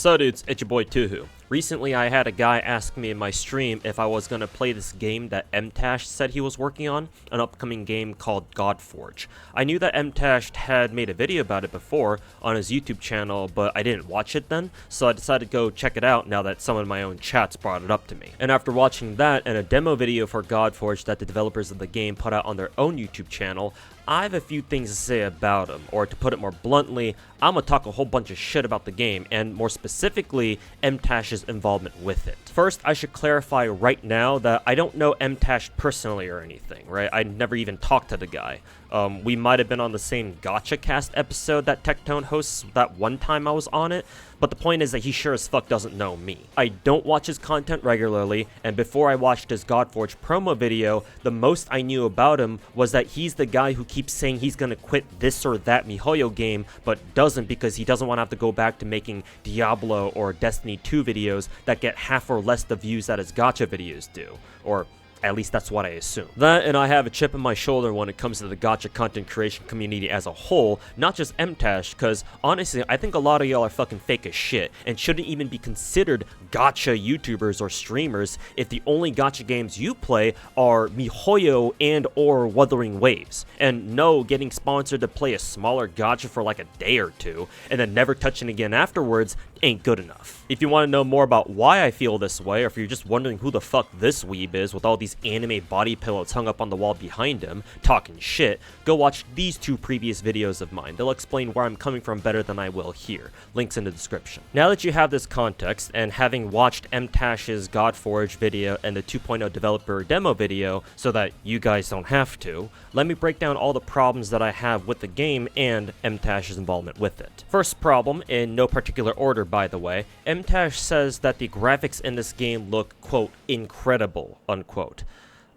So dudes, it's your boy Tuhu. Recently I had a guy ask me in my stream if I was gonna play this game that Mtashed said he was working on, an upcoming game called Godforge. I knew that Mtashed had made a video about it before on his YouTube channel, but I didn't watch it then, so I decided to go check it out now that some of my own chats brought it up to me. And after watching that and a demo video for Godforge that the developers of the game put out on their own YouTube channel, I have a few things to say about him, or to put it more bluntly, I'm gonna talk a whole bunch of shit about the game, and more specifically, Mtashed's involvement with it. First, I should clarify right now that I don't know Mtashed personally or anything, right? I never even talked to the guy. We might have been on the same Gacha cast episode that Tectone hosts that one time I was on it, but the point is that he sure as fuck doesn't know me. I don't watch his content regularly, and before I watched his Godforge promo video, the most I knew about him was that he's the guy who keeps saying he's gonna quit this or that MiHoYo game, but doesn't because he doesn't want to have to go back to making Diablo or Destiny 2 videos that get half or less the views that his Gacha videos do. Or at least that's what I assume. That, and I have a chip on my shoulder when it comes to the Gacha content creation community as a whole, not just Mtashed, because honestly, I think a lot of y'all are fucking fake as shit, and shouldn't even be considered Gacha YouTubers or streamers if the only Gacha games you play are MiHoYo and or Wuthering Waves. And no, getting sponsored to play a smaller Gacha for like a day or two, and then never touching again afterwards ain't good enough. If you want to know more about why I feel this way, or if you're just wondering who the fuck this weeb is with all these anime body pillows hung up on the wall behind him, talking shit, go watch these two previous videos of mine. They'll explain where I'm coming from better than I will here. Links in the description. Now that you have this context, and having watched Mtashed's Godforge video and the 2.0 developer demo video, so that you guys don't have to, let me break down all the problems that I have with the game and Mtashed's involvement with it. First problem, in no particular order by the way, Mtashed says that the graphics in this game look, quote, incredible, unquote.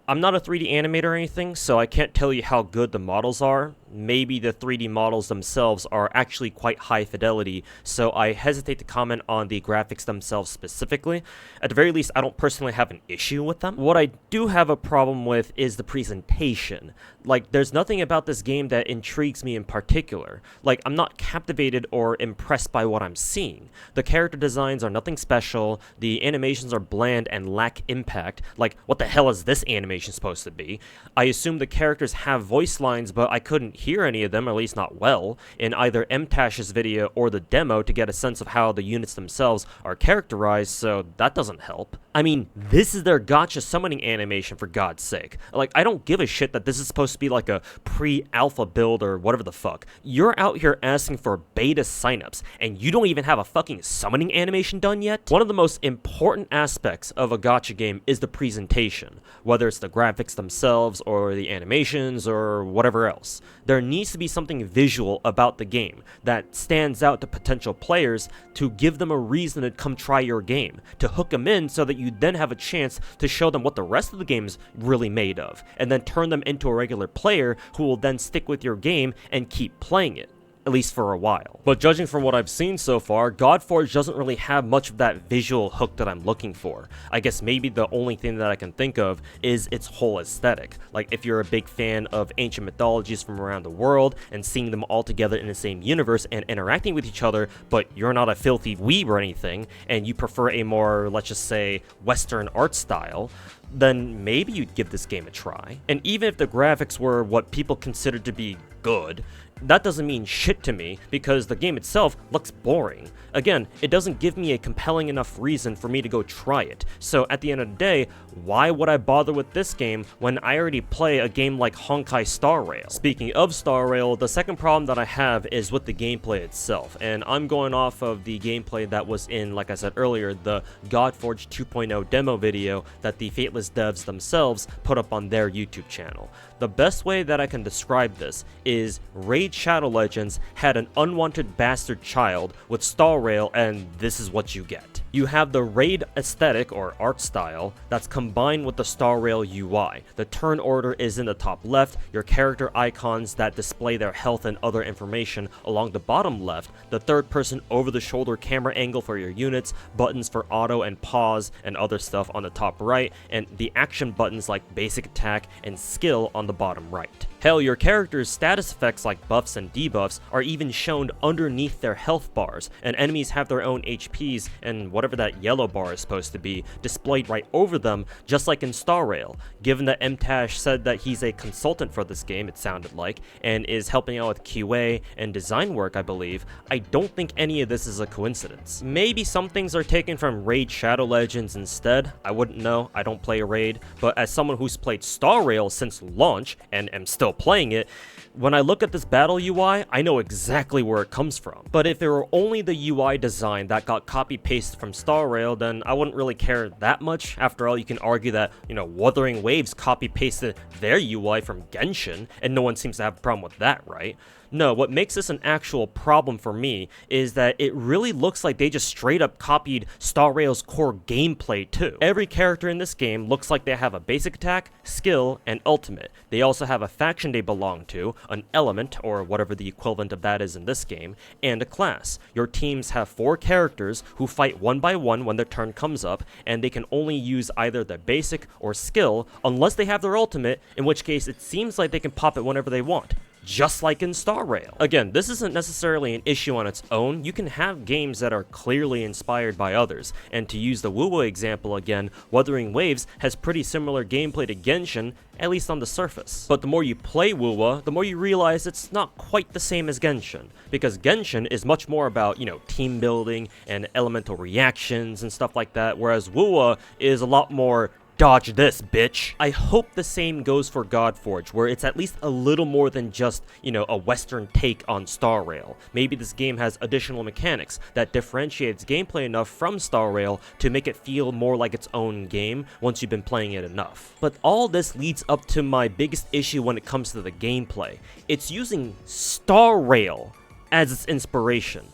I'm not a 3D animator or anything, so I can't tell you how good the models are. Maybe the 3D models themselves are actually quite high fidelity, so I hesitate to comment on the graphics themselves specifically. At the very least, I don't personally have an issue with them. What I do have a problem with is the presentation. Like, there's nothing about this game that intrigues me in particular. Like, I'm not captivated or impressed by what I'm seeing. The character designs are nothing special, the animations are bland and lack impact. Like, what the hell is this animation supposed to be? I assume the characters have voice lines, but I couldn't hear any of them, or at least not well, in either Mtashed's video or the demo to get a sense of how the units themselves are characterized, so that doesn't help. I mean, this is their Gacha summoning animation, for God's sake. Like, I don't give a shit that this is supposed to be like a pre-alpha build or whatever the fuck. You're out here asking for beta signups, and you don't even have a fucking summoning animation done yet? One of the most important aspects of a Gacha game is the presentation, whether it's the graphics themselves or the animations or whatever else. There needs to be something visual about the game that stands out to potential players to give them a reason to come try your game, to hook them in so that you then have a chance to show them what the rest of the game is really made of, and then turn them into a regular player who will then stick with your game and keep playing it. At least for a while. But judging from what I've seen so far, Godforge doesn't really have much of that visual hook that I'm looking for. I guess maybe the only thing that I can think of is its whole aesthetic. Like, if you're a big fan of ancient mythologies from around the world and seeing them all together in the same universe and interacting with each other, but you're not a filthy weeb or anything, and you prefer a more, let's just say, Western art style, then maybe you'd give this game a try. And even if the graphics were what people consider to be good, that doesn't mean shit to me, because the game itself looks boring. Again, it doesn't give me a compelling enough reason for me to go try it. So at the end of the day, why would I bother with this game when I already play a game like Honkai Star Rail? Speaking of Star Rail, the second problem that I have is with the gameplay itself, and I'm going off of the gameplay that was in, like I said earlier, the Godforge 2.0 demo video that the Fateless devs themselves put up on their YouTube channel. The best way that I can describe this is Raid Shadow Legends had an unwanted bastard child with Star Rail, and this is what you get. You have the raid aesthetic or art style that's combined with the Star Rail UI. The turn order is in the top left, your character icons that display their health and other information along the bottom left, the third person over the shoulder camera angle for your units, buttons for auto and pause and other stuff on the top right, and the action buttons like basic attack and skill on the bottom right. Hell, your character's status effects like buffs and debuffs are even shown underneath their health bars, and enemies have their own HPs and whatever that yellow bar is supposed to be displayed right over them, just like in Star Rail. Given that Mtashed said that he's a consultant for this game, it sounded like, and is helping out with QA and design work, I believe, I don't think any of this is a coincidence. Maybe some things are taken from Raid Shadow Legends instead, I wouldn't know, I don't play Raid, but as someone who's played Star Rail since launch, and am still playing it, when I look at this battle UI, I know exactly where it comes from. But if it were only the UI design that got copy-pasted from Star Rail, then I wouldn't really care that much. After all, you can argue that, Wuthering Waves copy-pasted their UI from Genshin, and no one seems to have a problem with that, right? No, what makes this an actual problem for me is that it really looks like they just straight up copied Star Rail's core gameplay too. Every character in this game looks like they have a basic attack, skill, and ultimate. They also have a faction they belong to, an element, or whatever the equivalent of that is in this game, and a class. Your teams have 4 characters who fight one by one when their turn comes up, and they can only use either their basic or skill unless they have their ultimate, in which case it seems like they can pop it whenever they want. Just like in Star Rail. Again, this isn't necessarily an issue on its own. You can have games that are clearly inspired by others, and to use the WoW example again, Wuthering Waves has pretty similar gameplay to Genshin, at least on the surface. But the more you play WoW, the more you realize it's not quite the same as Genshin, because Genshin is much more about, team building and elemental reactions and stuff like that, whereas WoW is a lot more dodge this, bitch. I hope the same goes for Godforge, where it's at least a little more than just, a Western take on Star Rail. Maybe this game has additional mechanics that differentiates gameplay enough from Star Rail to make it feel more like its own game once you've been playing it enough. But all this leads up to my biggest issue when it comes to the gameplay. It's using Star Rail as its inspiration.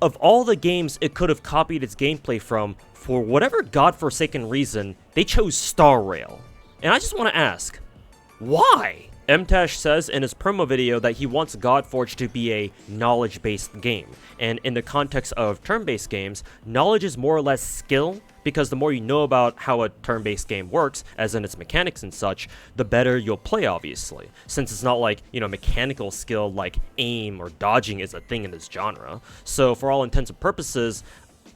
Of all the games it could have copied its gameplay from, for whatever godforsaken reason, they chose Star Rail. And I just want to ask, why? Mtashed says in his promo video that he wants Godforge to be a knowledge-based game, and in the context of turn-based games, knowledge is more or less skill, because the more you know about how a turn-based game works, as in its mechanics and such, the better you'll play, obviously, since it's not like, mechanical skill like aim or dodging is a thing in this genre. So for all intents and purposes,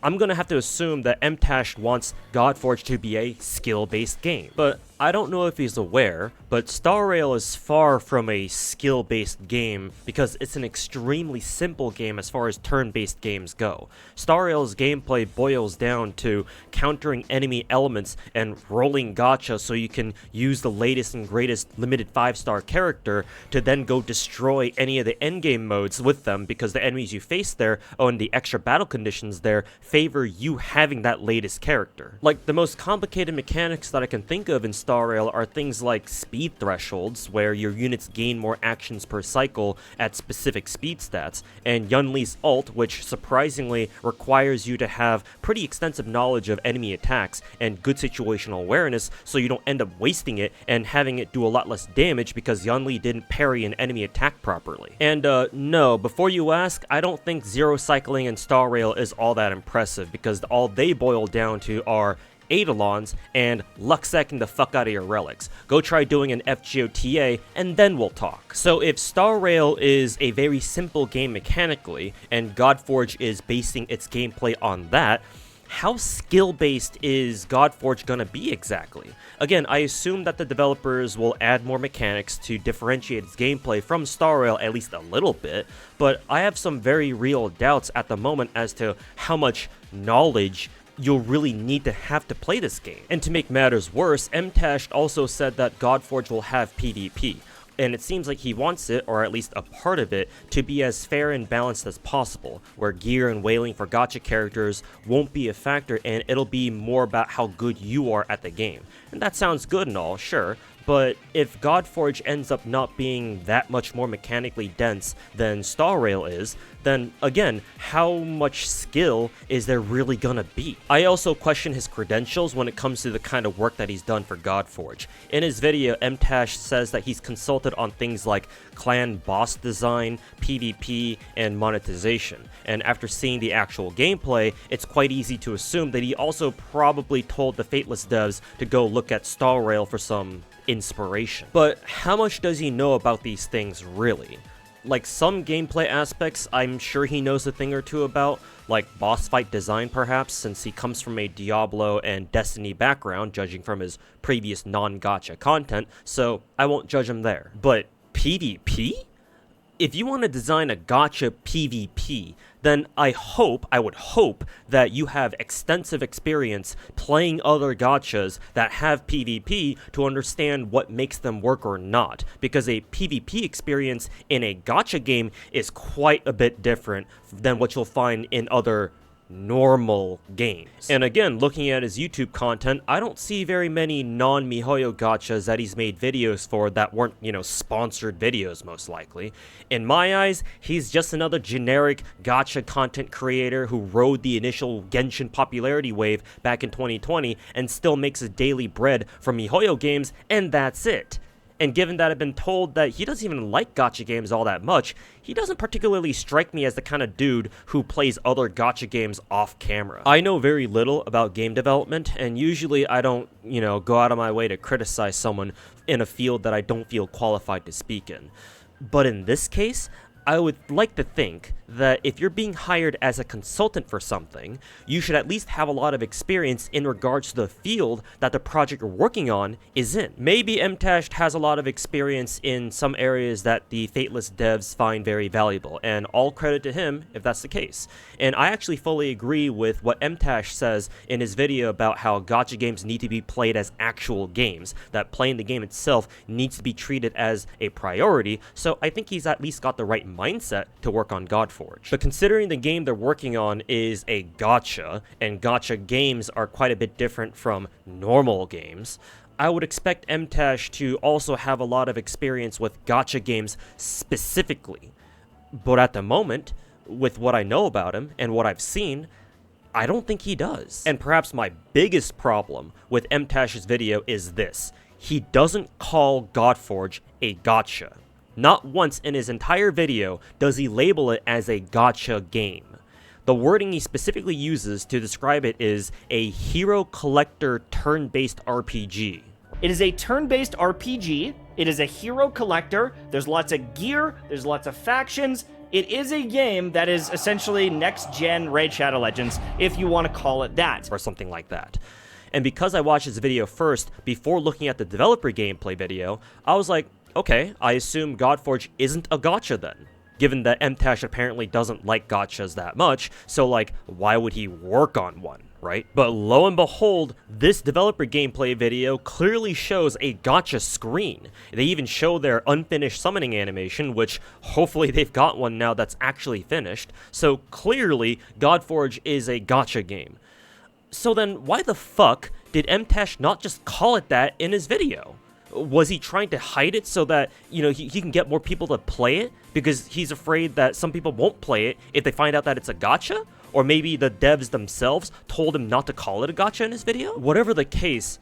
I'm gonna have to assume that Mtashed wants Godforge to be a skill-based game. But I don't know if he's aware, but Star Rail is far from a skill-based game because it's an extremely simple game as far as turn-based games go. Star Rail's gameplay boils down to countering enemy elements and rolling gacha so you can use the latest and greatest limited 5-star character to then go destroy any of the endgame modes with them because the enemies you face there, and the extra battle conditions there, favor you having that latest character. Like, the most complicated mechanics that I can think of in Star Rail are things like speed thresholds, where your units gain more actions per cycle at specific speed stats, and Yunli's ult, which surprisingly requires you to have pretty extensive knowledge of enemy attacks and good situational awareness so you don't end up wasting it and having it do a lot less damage because Yunli didn't parry an enemy attack properly. And no, before you ask, I don't think zero cycling in Star Rail is all that impressive because all they boil down to are Eidolons and luck-sacking the fuck out of your relics. Go try doing an FGO TA and then we'll talk. So if Star Rail is a very simple game mechanically, and Godforge is basing its gameplay on that, how skill-based is Godforge gonna be exactly? Again, I assume that the developers will add more mechanics to differentiate its gameplay from Star Rail at least a little bit, but I have some very real doubts at the moment as to how much knowledge you'll really need to have to play this game. And to make matters worse, Mtashed also said that Godforge will have PvP, and it seems like he wants it, or at least a part of it, to be as fair and balanced as possible, where gear and whaling for gacha characters won't be a factor and it'll be more about how good you are at the game. And that sounds good and all, sure, But if Godforge ends up not being that much more mechanically dense than Star Rail is, then again, how much skill is there really gonna be? I also question his credentials when it comes to the kind of work that he's done for Godforge. In his video, Mtashed says that he's consulted on things like clan boss design, PvP, and monetization. And after seeing the actual gameplay, it's quite easy to assume that he also probably told the Fateless devs to go look at Star Rail for some inspiration. But how much does he know about these things really? Like, some gameplay aspects I'm sure he knows a thing or two about, like boss fight design perhaps, since he comes from a Diablo and Destiny background, judging from his previous non-gacha content, so I won't judge him there. But PvP? If you want to design a gacha PvP, then I would hope that you have extensive experience playing other gachas that have PvP to understand what makes them work or not, because a PvP experience in a gacha game is quite a bit different than what you'll find in other normal games. And again, looking at his YouTube content, I don't see very many non-MiHoYo gachas that he's made videos for that weren't, sponsored videos most likely. In my eyes, he's just another generic gacha content creator who rode the initial Genshin popularity wave back in 2020 and still makes his daily bread from MiHoYo games, and that's it. And given that I've been told that he doesn't even like gacha games all that much, he doesn't particularly strike me as the kind of dude who plays other gacha games off camera. I know very little about game development, and usually I don't, go out of my way to criticize someone in a field that I don't feel qualified to speak in. But in this case, I would like to think that if you're being hired as a consultant for something, you should at least have a lot of experience in regards to the field that the project you're working on is in. Maybe Mtashed has a lot of experience in some areas that the Fateless devs find very valuable, and all credit to him if that's the case. And I actually fully agree with what Mtashed says in his video about how gacha games need to be played as actual games, that playing the game itself needs to be treated as a priority, so I think he's at least got the right mindset to work on Godforge. But considering the game they're working on is a gacha, and gacha games are quite a bit different from normal games, I would expect Mtashed to also have a lot of experience with gacha games specifically. But at the moment, with what I know about him and what I've seen, I don't think he does. And perhaps my biggest problem with Mtashed's video is this: he doesn't call Godforge a gacha. Not once in his entire video does he label it as a gacha game. The wording he specifically uses to describe it is a hero collector turn-based RPG. It is a turn-based RPG. It is a hero collector. There's lots of gear. There's lots of factions. It is a game that is essentially next-gen Raid Shadow Legends, if you want to call it that. Or something like that. And because I watched this video first, before looking at the developer gameplay video, I was like, okay, I assume Godforge isn't a gacha then, given that Mtashed apparently doesn't like gachas that much, so why would he work on one, right? But lo and behold, this developer gameplay video clearly shows a gacha screen. They even show their unfinished summoning animation, which hopefully they've got one now that's actually finished, so clearly Godforge is a gacha game. So then why the fuck did Mtashed not just call it that in his video? Was he trying to hide it so that, he can get more people to play it? Because he's afraid that some people won't play it if they find out that it's a gacha? Or maybe the devs themselves told him not to call it a gacha in his video? Whatever the case,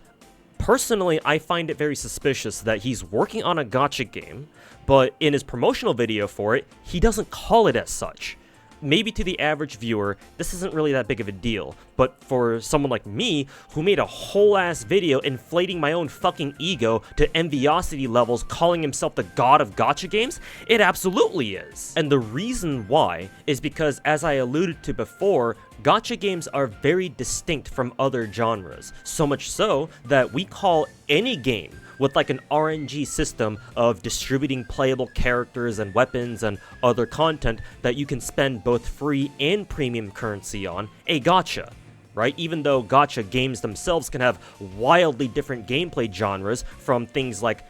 personally, I find it very suspicious that he's working on a gacha game, but in his promotional video for it, he doesn't call it as such. Maybe to the average viewer, this isn't really that big of a deal, but for someone like me, who made a whole ass video inflating my own fucking ego to enviosity levels calling himself the god of gacha games, it absolutely is. And the reason why is because, as I alluded to before, gacha games are very distinct from other genres, so much so that we call any game with an RNG system of distributing playable characters and weapons and other content that you can spend both free and premium currency on, a gacha, right? Even though gacha games themselves can have wildly different gameplay genres, from things like,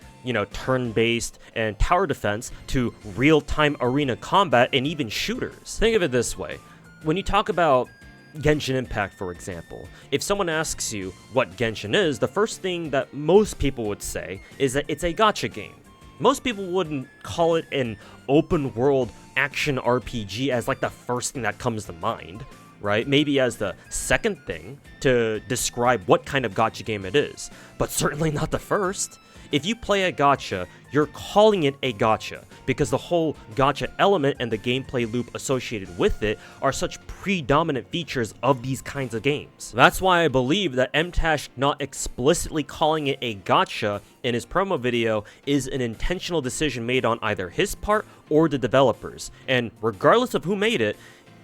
turn-based and tower defense to real-time arena combat and even shooters. Think of it this way: when you talk about Genshin Impact, for example. If someone asks you what Genshin is, the first thing that most people would say is that it's a gacha game. Most people wouldn't call it an open world action RPG as like the first thing that comes to mind, right? Maybe as the second thing to describe what kind of gacha game it is, but certainly not the first. If you play a gacha, you're calling it a gacha because the whole gacha element and the gameplay loop associated with it are such predominant features of these kinds of games. That's why I believe that Mtashed not explicitly calling it a gacha in his promo video is an intentional decision made on either his part or the developers. And regardless of who made it,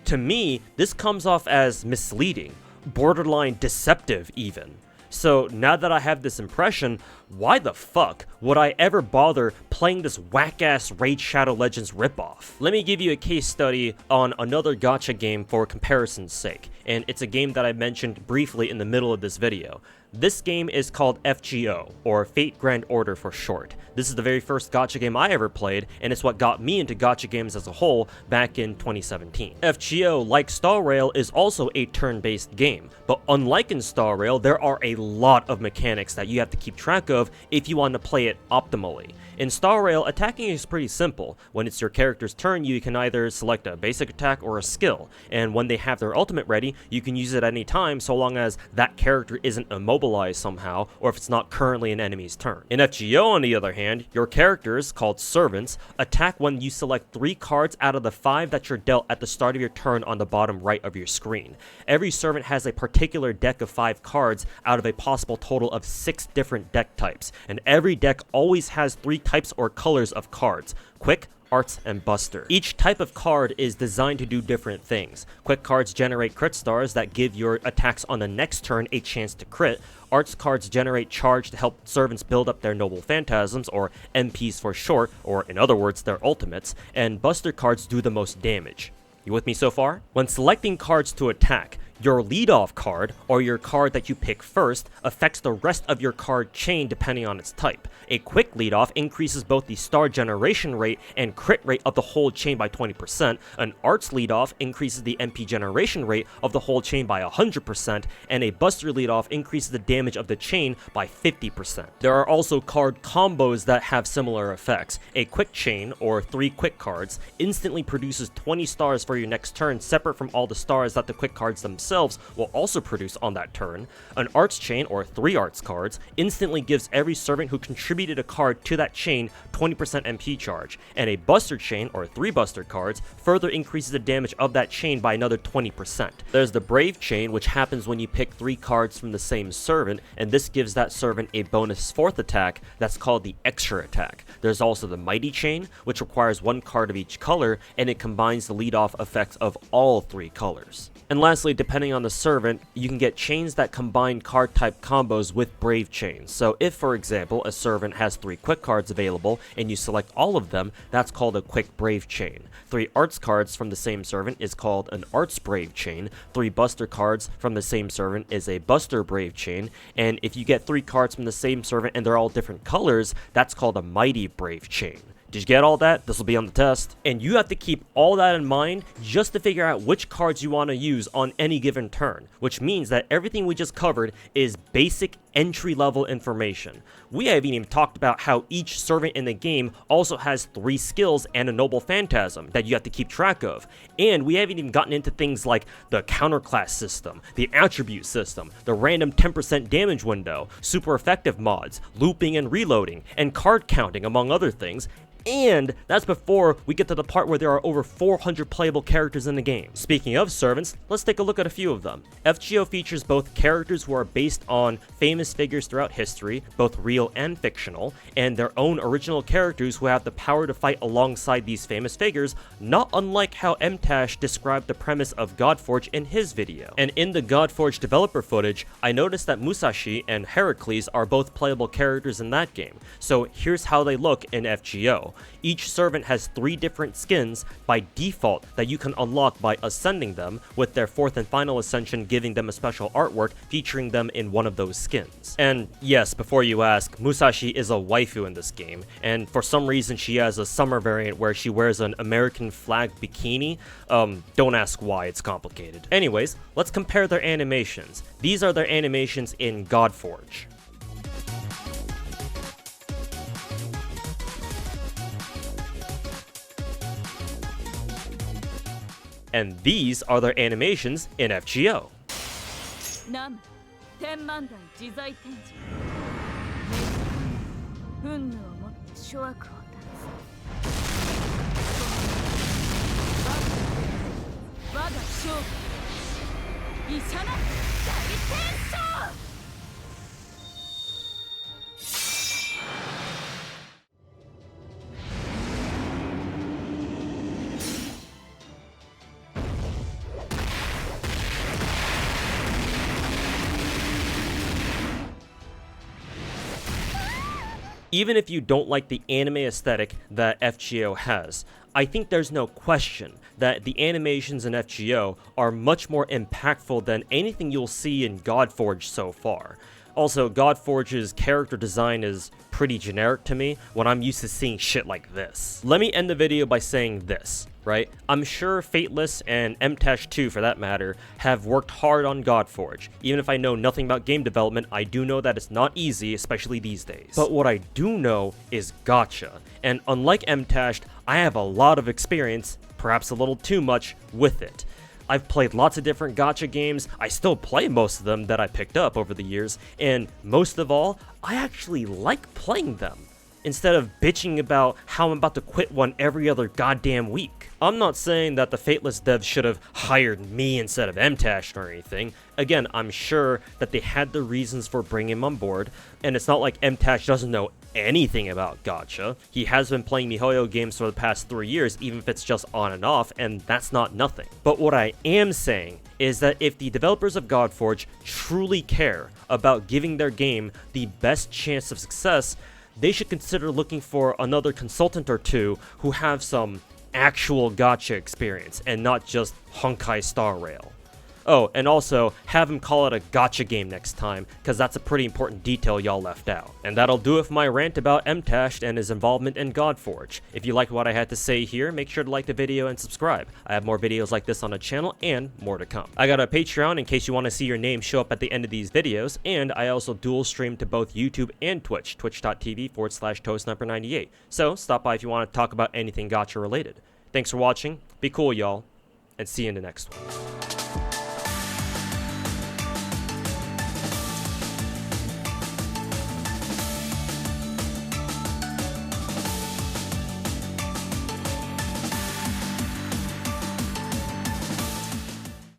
to me, this comes off as misleading, borderline deceptive even. So now that I have this impression, why the fuck would I ever bother playing this whack-ass Raid Shadow Legends ripoff? Let me give you a case study on another gacha game for comparison's sake, and it's a game that I mentioned briefly in the middle of this video. This game is called FGO, or Fate Grand Order for short. This is the very first gacha game I ever played, and it's what got me into gacha games as a whole back in 2017. FGO, like Star Rail, is also a turn-based game, but unlike in Star Rail, there are a lot of mechanics that you have to keep track of if you want to play it optimally. In Star Rail, attacking is pretty simple. When it's your character's turn, you can either select a basic attack or a skill, and when they have their ultimate ready, you can use it at any time so long as that character isn't immobilized somehow, or if it's not currently an enemy's turn. In FGO, on the other hand, your characters, called servants, attack when you select 3 cards out of the 5 that you're dealt at the start of your turn on the bottom right of your screen. Every servant has a particular deck of 5 cards out of a possible total of 6 different deck types, and every deck always has 3 types or colors of cards: Quick, Arts, and Buster. Each type of card is designed to do different things. Quick cards generate crit stars that give your attacks on the next turn a chance to crit. Arts cards generate charge to help servants build up their noble phantasms, or MPs for short, or in other words, their ultimates. And Buster cards do the most damage. You with me so far? When selecting cards to attack, your leadoff card, or your card that you pick first, affects the rest of your card chain depending on its type. A quick leadoff increases both the star generation rate and crit rate of the whole chain by 20%, an arts leadoff increases the MP generation rate of the whole chain by 100%, and a buster leadoff increases the damage of the chain by 50%. There are also card combos that have similar effects. A quick chain, or 3 quick cards, instantly produces 20 stars for your next turn, separate from all the stars that the quick cards themselves will also produce on that turn. An arts chain, or 3 arts cards, instantly gives every servant who contributed a card to that chain 20% MP charge, and a buster chain, or 3 buster cards, further increases the damage of that chain by another 20%. There's the brave chain, which happens when you pick 3 cards from the same servant, and this gives that servant a bonus 4th attack that's called the extra attack. There's also the mighty chain, which requires 1 card of each color, and it combines the leadoff effects of all 3 colors. And lastly, depending on the servant, you can get chains that combine card type combos with brave chains. So if, for example, a servant has 3 quick cards available and you select all of them, that's called a quick brave chain. 3 arts cards from the same servant is called an arts brave chain. 3 buster cards from the same servant is a buster brave chain. And if you get 3 cards from the same servant and they're all different colors, that's called a mighty brave chain. Did you get all that? This will be on the test. And you have to keep all that in mind just to figure out which cards you want to use on any given turn, which means that everything we just covered is basic entry-level information. We haven't even talked about how each servant in the game also has 3 skills and a noble phantasm that you have to keep track of. And we haven't even gotten into things like the counterclass system, the attribute system, the random 10% damage window, super effective mods, looping and reloading, and card counting, among other things. And that's before we get to the part where there are over 400 playable characters in the game. Speaking of servants, let's take a look at a few of them. FGO features both characters who are based on famous figures throughout history, both real and fictional, and their own original characters who have the power to fight alongside these famous figures, not unlike how Mtashed described the premise of Godforge in his video. And in the Godforge developer footage, I noticed that Mtashed and Heracles are both playable characters in that game. So here's how they look in FGO. Each servant has 3 different skins by default that you can unlock by ascending them, with their 4th and final ascension giving them a special artwork featuring them in one of those skins. animations. And yes, before you ask, Musashi is a waifu in this game, and for some reason she has a summer variant where she wears an American flag bikini. Don't ask why, it's complicated. Anyways, let's compare their animations. These are their animations in Godforge. And these are their animations in FGO. 南天満台自在天神運命をもって諸悪を断つ我が勝負医者な大天将 Even if you don't like the anime aesthetic that FGO has, I think there's no question that the animations in FGO are much more impactful than anything you'll see in Godforge so far. Also, Godforge's character design is pretty generic to me when I'm used to seeing shit like this. Let me end the video by saying this, right? I'm sure Fateless and Mtashed 2, for that matter, have worked hard on Godforge. Even if I know nothing about game development, I do know that it's not easy, especially these days. But what I do know is Gacha, and unlike Mtashed, I have a lot of experience, perhaps a little too much, with it. I've played lots of different gacha games, I still play most of them that I picked up over the years, and most of all, I actually like playing them, instead of bitching about how I'm about to quit one every other goddamn week. I'm not saying that the Fateless devs should have hired me instead of Mtashed or anything. Again, I'm sure that they had the reasons for bringing him on board, and it's not like Mtashed doesn't know anything about gacha. He has been playing MiHoYo games for the past 3 years, even if it's just on and off, and that's not nothing. But what I am saying is that if the developers of Godforge truly care about giving their game the best chance of success, they should consider looking for another consultant or two who have some actual gacha experience and not just Honkai Star Rail. Oh, and also, have him call it a gacha game next time, because that's a pretty important detail y'all left out. And that'll do it for my rant about Mtashed and his involvement in Godforge. If you liked what I had to say here, make sure to like the video and subscribe. I have more videos like this on the channel, and more to come. I got a Patreon in case you want to see your name show up at the end of these videos, and I also dual stream to both YouTube and Twitch, twitch.tv/ToadSniper98. So, stop by if you want to talk about anything gacha related. Thanks for watching, be cool y'all, and see you in the next one.